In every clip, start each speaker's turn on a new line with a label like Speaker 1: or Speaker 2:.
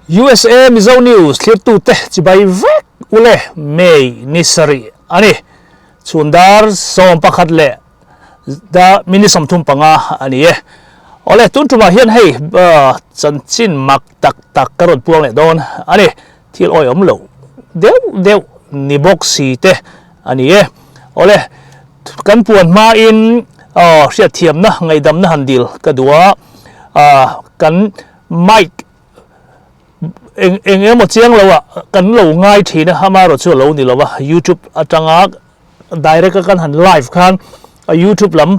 Speaker 1: USA Mizo News clear tu te chibai vek ule May nisari ani chundar som pakhat le da minisom thum panga ani e ole tun tuma hian hei chan chin mak tak tak karot puang le don ani thil oi om lo deu ni boxi te ani e ole kan puan ma in ria thiam na ngai dam na handil kadua kan mic eng mo chiang lo kan lo ngai thi na hamaro chu lo ni lo wa YouTube atanga direct kan han live khan YouTube lam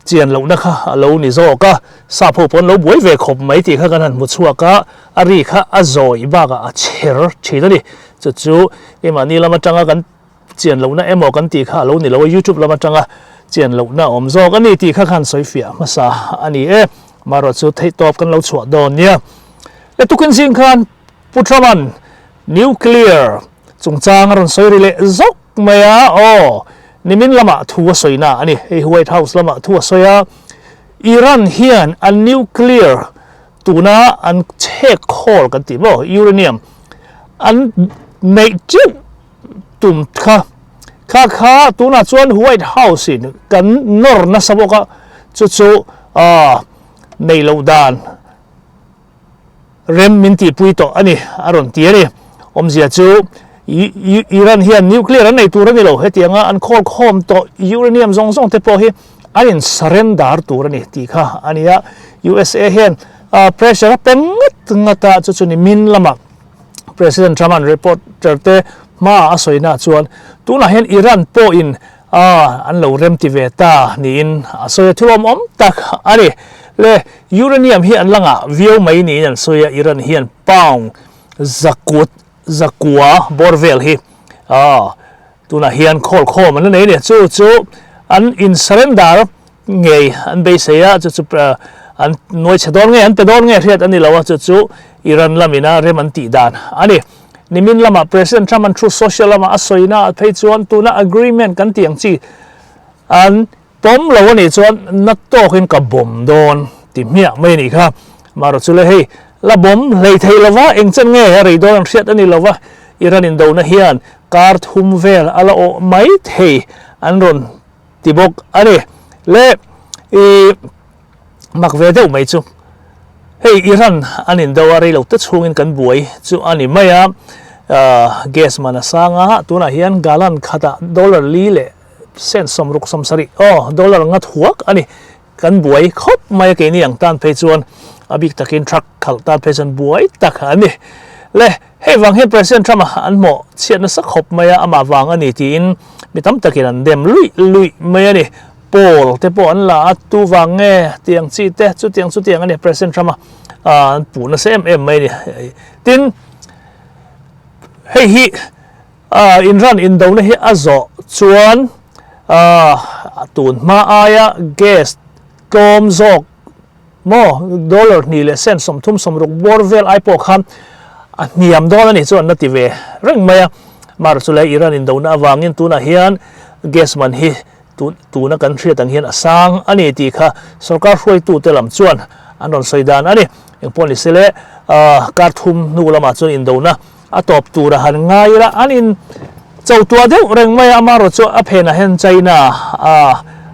Speaker 1: chian lo na kha lo ni zo ka sa pho pon lo boi ve khop mai ti kha kan han mu chhuak ka ari kha azoi ba ga a cher thi ni chu chu emani lama tanga kan chian lo na emo kan ti kha lo ni lo YouTube lama tanga chian lo na om zo kan ni ti kha khan soi fia ma sa ani e maro chu thei top kan lo chhuak don nia le tu kan sing khan putraman nuclear chungchang ron soi rile zok maya nimin lama thuwa soina ani White House lama thuwa soya Iran hian an nuclear tuna an check call kan ti bo uranium an nei chu tum kha tuna chuan White House in kan nor na saboka chu nei lo dan rem minti puito ani aron tiere omzia chu Iran hian nuclear an nei tur ani lo hetianga an khol khom to uranium zong te po hi anin surrender tur ani ti kha ania USA hian pressure pengat ngata chu ni min lama President Trump reporter te ma asoina chuan tuna hian Iran po in an lo rem ti ve ta ni in asoya thulom om tak ani le uranium hi an langa view mai ni an soya Iran hian pound zakua borvel hi tuna hian khol khom an nei ne chu an in surrender ngei an be seya chu an noi chadon nge an pedon nge riat ani lawa chu Iran lamina rem an ti dan ani nimin lama President Trump an through social lama asoina phei chuan tuna agreement kan tiang chi an tom lo ni chuan na to hin ka bom don ti mia mai ni kha maro chule hei la bom lei thei lawa eng chen nge rei don riat ani lawa Iran in do na hian kar thum vel ala o mai thei an ron tibok ani le mak ve deu mai chu hei Iran anin do ari lo ta chungin kan buai chu ani maya gas mana sanga tuna hian galan khata dollar li le sen somruk somsari dollar ngat huak ani kan buai khop mai ke ni ang tan pe chuan abik takin truck khal tan pe chan buai tak ani le hei wang he President Trump an mo chian na sak khop maya ama wang ani tin mitam takin an dem lui mai ani Paul te po an la tu wang nge tiang chi te chu tiang ani President Trump pu na sem mai ni tin hei hi Iran in do na hi azo chuan tun ma aya gas tom zok mo dollar ni le sen som thum som ruk borvel ai po kham niam dollar ni chuan na ti ve reng maya mar chulai Iran in do na awangin tuna hian gas man hi tuna kan thriat ang hian asang ani ti kha sarkar hroi tu te lam chuan anon soidan ani eng policy le karthum nu lama chuan in do na atop tura han ngai ra anin chautua deuh reng mai amaro chu a phena hen China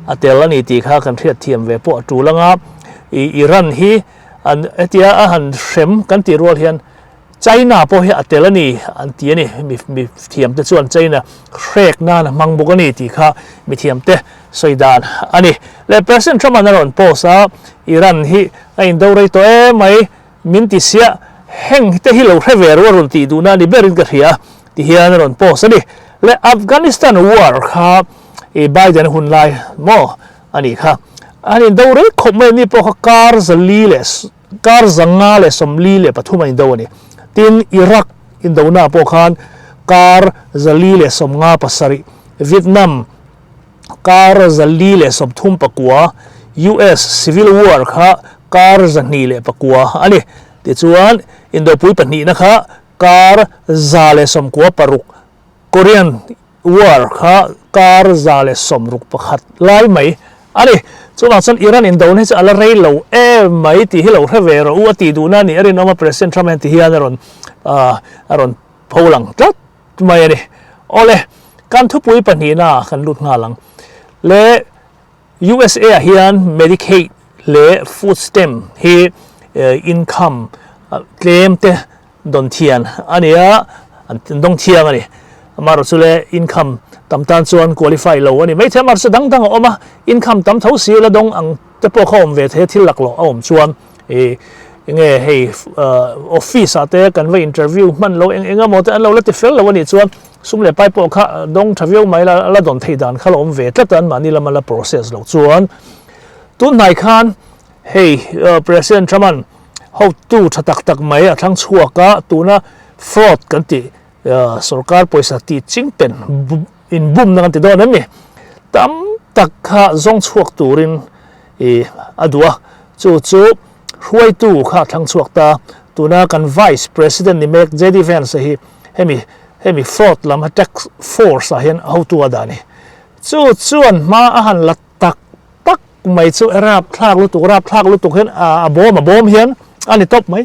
Speaker 1: atel ani ti kha kan thriat thiam ve po tulanga Iran hi an etia a han shrem kan ti rol hian China po hi atel ani an ti ani mi thiam te chuan China khrek na mangbuk ani ti kha mi thiam te soidan ani le President Trump anaron posa Iran hi ain do rei to mai min ti sia heng te hi lo hrever warun ti du na ni berin ka hria ti hian ron posa ni le Afghanistan war kha Biden hun lai mo ani kha ani do rei khop mai ni po kar zanga le somli le pathuma in do ani tin Iraq in do na po khan kar zali le somnga pasari Vietnam kar zali le som thum pakwa US civil war kha kar zani le pakwa ani ti chuan indo pui pani na kha kar zale som kwa paruk Korean war kha kar zale som ruk pakhat lai mai ani chu wang chuan Iran in don he chu ala rei lo mai ti hi lo the ve ro u ti du na ni arin oma president Trump ti hian aron pholang tlat mai ani ole kan thu pui pani na kan lut nga lang le USA hian Medicaid le Foodstamp hi income claim te don thian ania an dong thiang ani amaro chule income tam tan chuan qualify lo ani mai themar sa dang oma income tam tho si la dong ang te po khom ve the thil lak lo om chuan nge hei office ate kan ve interview man lo enga mo te an lo la ti fel lo ani chuan sum le pai po kha dong thaveu mai la don thei dan kha lo om ve tlatan mani la mala process lo chuan tun nai khan hei president Trump how tu thatak tak mai a thang chhuaka tuna fraud kan ti sarkar poisa ti chingpen in boom na kan ti don ami tam tak kha zong chhuak turin adua chu huai tu kha thang chhuak ta tuna kan vice president ni mek JD Vance hi hemi fraud lam attack force a hian how tu adani chuan ma a han la tak mai chu rap thak lu tu hian a bom hian ani top mai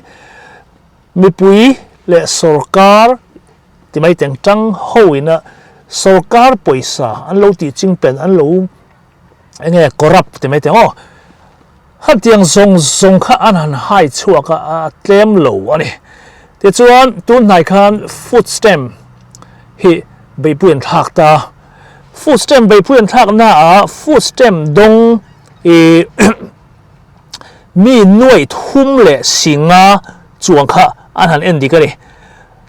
Speaker 1: mi pui le sarkar ti mai teng tang hoina sarkar poisa an lo ti chingpen an lo enge corrupt ti mai teng han tiang zong kha an han hai chuaka a claim lo ani ti chuan tun nai khan Foodstamp hi bei puan thak ta Foodstamp bei puan thak na a Foodstamp dong mi nuai thum le singa chuang kha an han endi ka ni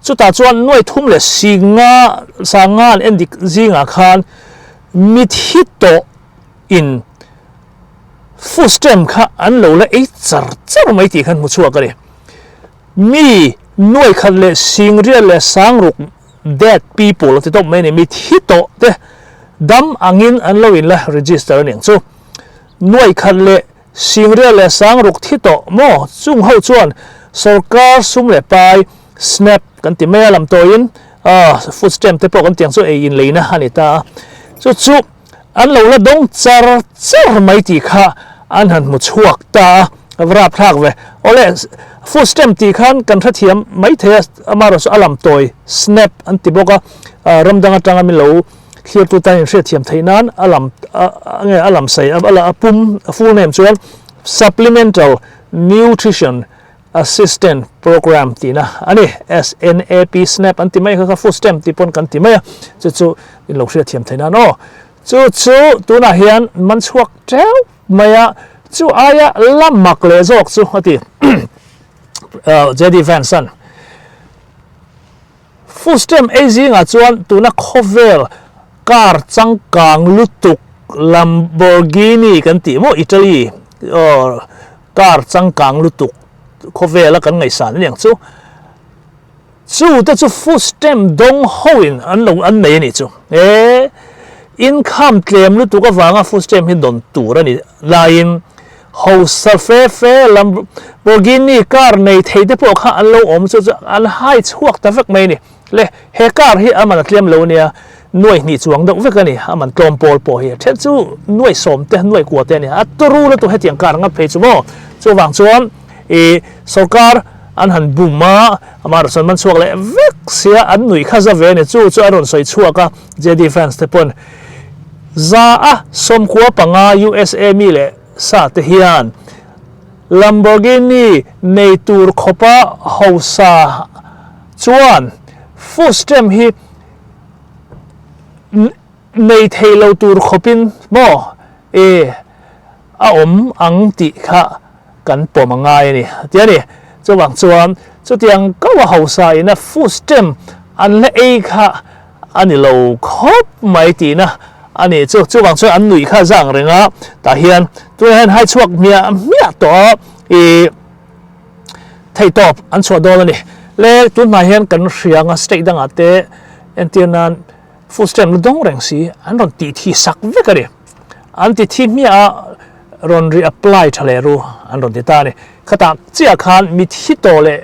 Speaker 1: chu ta chuan nuai thum le singa sanga an endi zinga khan mithi to in Foodstamp kha an lo la char mai ti khan mu chuak ka ni mi nuai khan le sing real le sang ruk dead people ti top mai ni mithi to te dam angin an lo in la register ning chu nuai khan le singre le sang ruk thito mo chung ho chuan sarkar sum le pai snap kan ti mai lam toin Foodstamp te po kan tiang chu in leina hanita chu an lo la dong char mai ti kha an han mu chuak ta vrap thak ve ole Foodstamp ti khan kan tha thiam mai the amaro so alam toy snap an ti boka ramdanga tanga mi lo clear to time she thiam thainan alam sai ala apum full name chuan supplemental nutrition assistant program tina ani SNAP snap anti mai kha Foodstamp ti pon kan ti mai chu in lo she thiam thainan chu tuna hian man chuak treu maya chu aya lamak le jok chu ati JD Vance Foodstamp azing a chuan tuna khovel car changkang lutuk Lamborghini kan ti mo Italy car changkang lutuk khovela kan ngai san niang chu ta chu Foodstamp dong hoin an lo an nei ni chu income claim lutuk awanga Foodstamp hin don tur ani lain house fe Lamborghini car nei theide po kha an lo om chu an hai chuak ta vek mai ni le he car hi amana claim lo nia nuai ni chuang deuh vek ani aman tlom pol po hi the chu nuai som te nuai kwa te ni atru la tu hetiang kar nga phe chu mo chu wang chuan sarkar an han buma amar son man chuak le vek sia an nui kha za ve ni chu aron soi chuaka JD Vance te pon za a som kwa panga USA mi le sa te hian Lamborghini nei tur khopa hausa chuan Foodstamp hi nei thei lo tur khopin mo a om ang ti kha kan pomangai ni tiani chuwang chuan chutiang kawa hausa ina Foodstamp an le kha ani lo khop mai ti na ani chuwang chuan an nui kha jang renga ta hian tu hen hai chuak mia to thei top an chwa dol ani le tun mai hian kan hrianga state dang ate entianan Foodstamp dong reng si an ron ti thi sak vekari an ti thi mia ron reapply thale ru an ron ti ta ni khata chia khan mi thi to le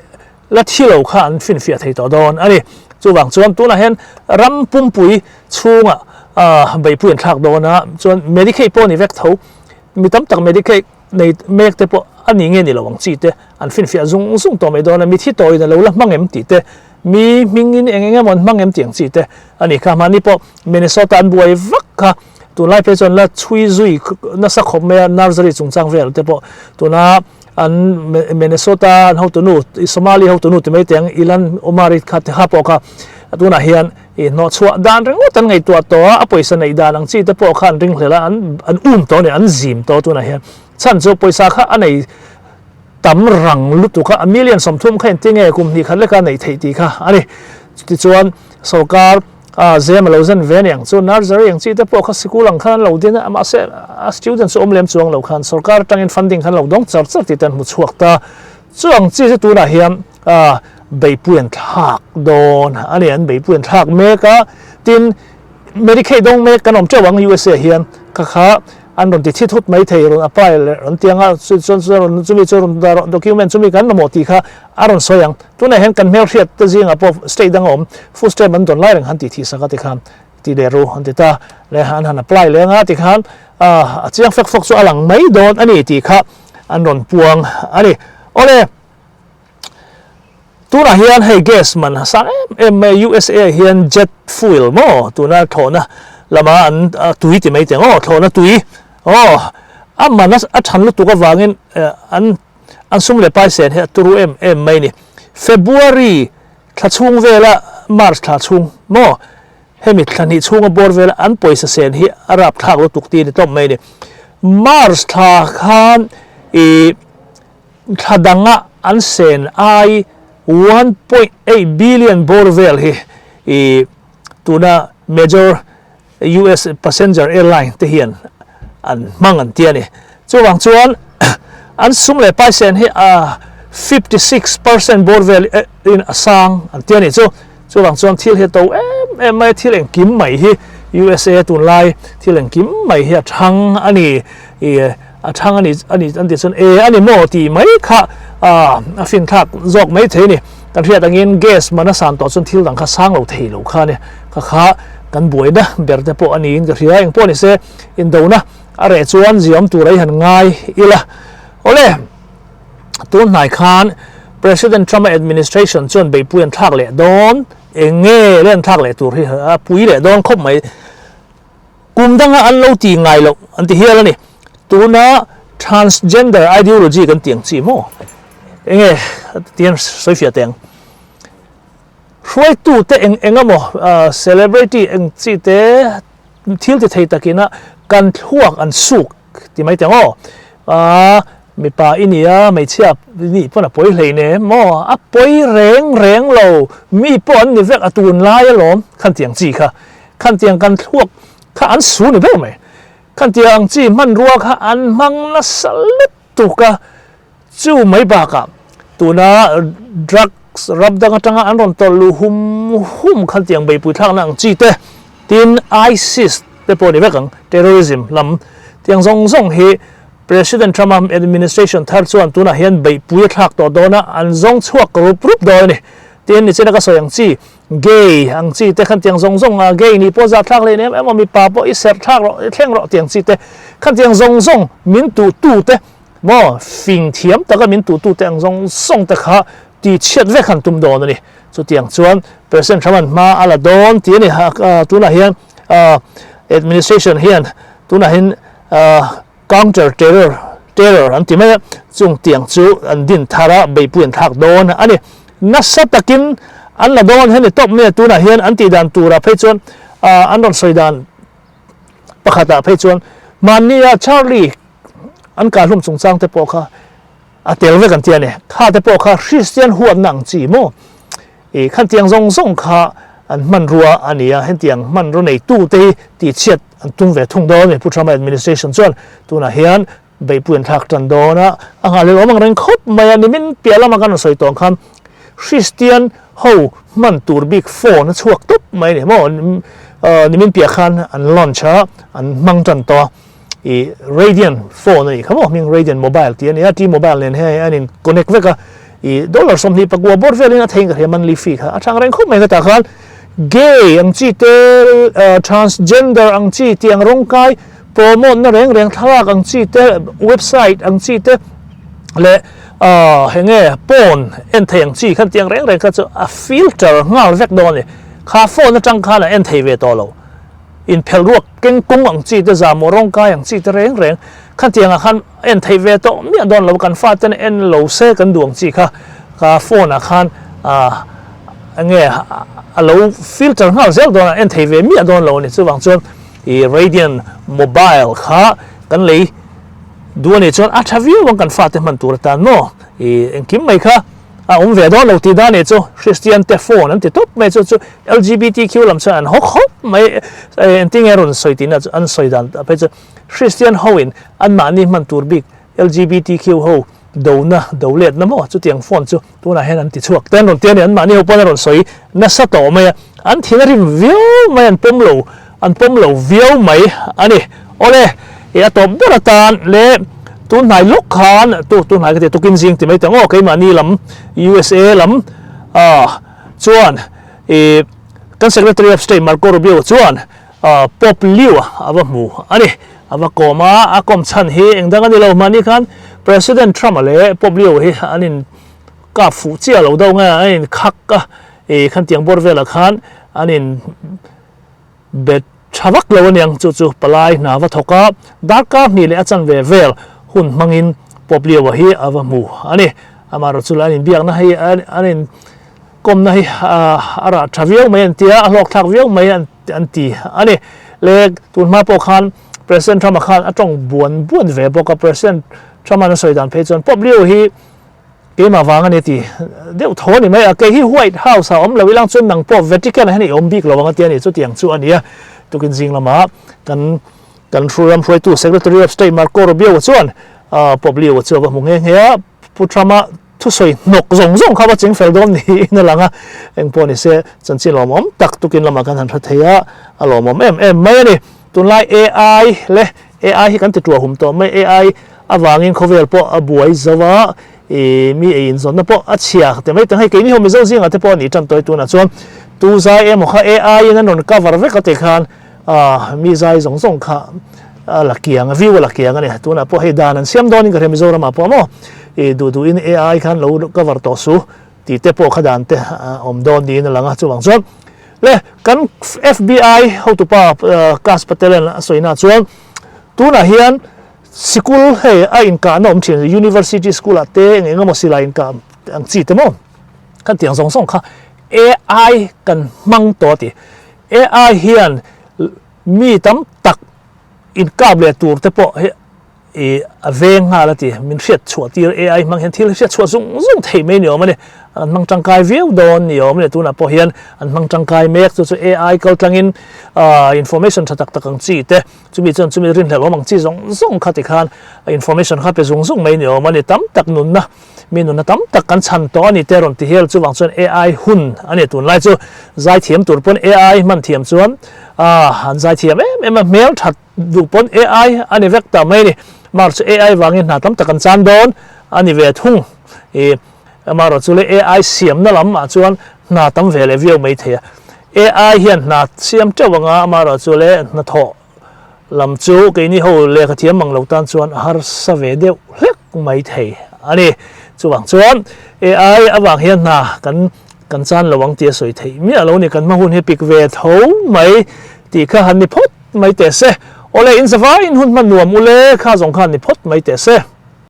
Speaker 1: la thilo khan fin fia thei to don ani chuwang chuan tuna hen ram pumpui chunga bei puan thak dona chuan Medicaid po ni vek tho mi tam tak Medicaid nei mek te po ani nge ni lawang chi te an fin fia zung to me dona mithi toy na lo la mangem ti te mi mingin engenge mon mangem tiang chi te ani kha mani po Minnesota an buai vak kha tu lai pe chon la chui zui na sa khom me nursery chungchang vel te po tu na an Minnesota how to know Somali how to know te me tiang ilan omari kha te ha po kha tu na hian no chua dan reng tan ngai tua to a poisa nei dan ang chi te po khan ring hlela an to ne an zim to tu na hian chan cho poisa kha anei tam rang lutu kha a million som thum khain tinge kum ni khan le ka nei thei ti kha ani ti chuan sarkar zem lo zan ven yang chu nursery yang chi te po kha school ang khan lo din ama se students omlem chuang lo khan sarkar tangin funding khan lo dong char ti tan mu chuak ta chuang chi tu na hian bei puan thak don ani an bei puan thak me ka tin Medicaid dong me kanom chawang USA hian ka kha an ron ti thut mai thei ron apply ron tianga ron chumi ron document chumi kan mo ti kha aron soyang tuna hen kan mel riat ta jing apo state dang om Foodstamp an don lai rang han ti thi saka ti khan ti de ro han ti ta le han apply le nga ti khan chiang fek fok chu alang mai don ani ti kha an ron puang ani ole tuna hian hei gas man sang USA hian jet fuel mo tuna thona lama an tui ti mai te thona tui amanas athan lu tu ka wangin an sum le pai sen he turu mai ni February thachung vela March thachung mo hemi thani chunga bor vela an poisa sen hi arab thak lu tukti ni tom mai ni March tha khan thadanga an sen ai 1.8 billion bor vel hi tuna major US passenger airline te hian an mangan tiani chuwang chuan an sum le pai sen hi 56% bor vel in asang an tiani chuwang chuan thil he to mai thil eng kim mai hi USA tun lai thil eng kim mai hi thang ani thang ani an ti chun ani mo ti mai kha a fin thak zok mai the ni kan riat angin gas mana san to chun thil dang kha sang lo thei lo kha ne kha kan buai da berte po ani in ka ria eng po ni se in do na are chuan ziam tu rai han ngai ila ole tu nai khan President Trump administration chuan bei puan thak le don enge len thak le tur hi pui le don khop mai kum danga an lo ti ngai lo an ti hial ani tu na transgender ideology kan tiang chi mo enge tian soi fia teng Huay tu te engamo celebrity eng chi te thil ti thei takina kan chhuak an suk ti mai tengo mi pa inia mai chia ni pona poi hlei ne mo a poi reng lo mi pon ni vek atun lai lom khan tiang chi kha khan tiang kan chhuak kha an su ni be mai khan tiang chi man ruwa kha an mang na salut tu ka chu mai ba ka tu na drug rab dang tanga an ron tol lu hum khan tiang bei pui thang nang chi te tin ISIS te po ni vekang terrorism lam tiang zong hi President Trump administration thar chuan tuna hian bei pui thak to dona an zong chhuak rup do ni tin ni chena ka soyang chi gay ang chi te khan tiang zong gay ni po za thak le ne em mi pa po i ser thak ro thleng ro tiang chi te khan tiang zong min tu te mo fing thiam ta ka min tu te ang zong te kha ti chet ve khan tum do ni chu tiang chuan President Trump ma ala don ti ni tuna hian administration hian tuna hin counter terror an ti me chung tiang chu an din thara bei puan thak don ani nasa takin an la don hen top me tuna hian an ti dan tura phei chuan an ron soidan pakhata phei chuan mania Charlie an ka hlum chungchang te po kha a tel ve kan tiane kha te po kha Christian huat nang chi mo khan tiang zong kha an man ruwa ania hen tiang man ro nei tu te ti chet an tung ve thung do me pu Trump administration chuan tuna hian bei puan thak tan do na anga le omang reng khop mai ani min piala ma kan soi tong kham Christian ho man tur big phone chuak top mai ne mo ni min pia khan an launcher an mang tan to Radiant phone ni khamo ming Radiant mobile ti ani ati mobile nen he anin connect veka dollar som ni pakwa bor velina theng ka monthly fee kha athang reng khop mai ka ta khan gay ang chi te transgender ang chi tiang rong kai promote na reng thawak ang chi te website ang chi te le henge pon en theng chi khan tiang reng kha chu a filter ngal vek don ni kha phone na tang kha na en thei ve to lo in phel ruak keng kung ang chi te za morong ka ang chi te reng khan tiang khan en thei ve to mi don lo kan fa ten en lo se kan duang chi kha phone a khan nge a lo filter ngal zel don en thei ve mi don lo ni chu wang chuan i radiant mobile kha kan lei duan ni chuan a thaviu wang kan fa te man tur ta no i engkim mai kha ve don lo ti da ni chu Christian te phone an ti top mai chu LGBTQ lam cha an hok mai en ting eron soitina an soidan pe chu Christian hoin an mani man tur big LGBTQ ho do let na mo chu tiang phone chu tu na hen an ti chuak ten ron ten an mani ho pon ron soi na sa to mai an thina rim view mai an pom lo view mai ani ole e to beratan le tu nai lok khan tu nai ke tu kin jing ti mai tang o ke mani lam USA lam chuan e kan secretary of state Marco Rubio chuan pop liu ava mu ani ava koma akom chan hi engdang ani lo mani khan president Trump le pop liu hi anin ka fu chia lo do nga anin khak ka e khan tiang bor vela khan anin bet chawak lo niang chu palai na wa thoka darka ni le achan ve vel hun mangin pop liu hi ava mu ani amaro chula in biak na hi anin kom na hi ara thaviau mai an tia lok thak viau mai an ti ani le tun ma po khan president Trump khan atong buan ve boka president Trump na soidan pe chon pop liu hi ke ma wang ani ti deu tho ni mai a ke hi White House om lo wilang chun nang po Vatican hani om bik lo wang tia ni chu tiang chu ania tukin jing lama kan thuram froi tu secretary of state Marco Rubio chuan pop liu chu ba mu nge putrama thu soi nok zong kha ba ching fel dom ni na langa eng poni se chanchin lom om tak tukin lama kan han theya alom om em mai ni tun lai AI le AI hi kan ti tu hum to mai AI awangin khovel po abuai zawa mi in zon na po achia te mai tang hai ke ni hom zo jing ate po ni tan toi tu na chuan tu zai em kha AI na non cover ve ka te khan mi zai zong kha la kiang view la kiang ani tu na po he dan siam don ka rem zo ma po mo du in AI khan lo cover to su ti te po khadan te om don ni na langa chuwang chuan le kan FBI ho tu pa kas patelen soina chuan tu na hian school he a in ka nom thin university school ate nge mo sila in ka ang chi te mo kan tiang song kha AI kan mang to ti AI hian mi tam tak in kable tur te po aveng ha la ti min hriat chhuat tir AI mang hian thil hriat chhuat zung thei mai ni om ani an mang tangkai view don ni om le tuna po hian an mang tangkai mek chu AI kal tlangin information thatak takang chi te chumi rin hlo mang chi zong khati khan information kha pe zung mai ni om ani tam tak nun na min nun na tam tak kan chan to ani teron ti hel chu wang chuan AI hun ani tun lai chu zai thiam tur pon AI man thiam chuan han zai thiam em mail that du pon AI ani vek ta mai ni mar chu AI wangin na tam tak kan chan don ani ve thung amaro chule AI siam na lam ma chuan na tam vele view mai the AI hian na siam chawanga amaro chule na tho lam chu ke ni ho le kha thiam mang lo tan chuan har sa ve deuh hlek mai the ani chuwang chuan AI awang hian na kan chan lawang tia soi thei mi alo ni kan ma hun he pik ve tho mai ti kha han ni phot mai te se ole in zawai in hun man nuam ule kha zong khan ni phot mai te se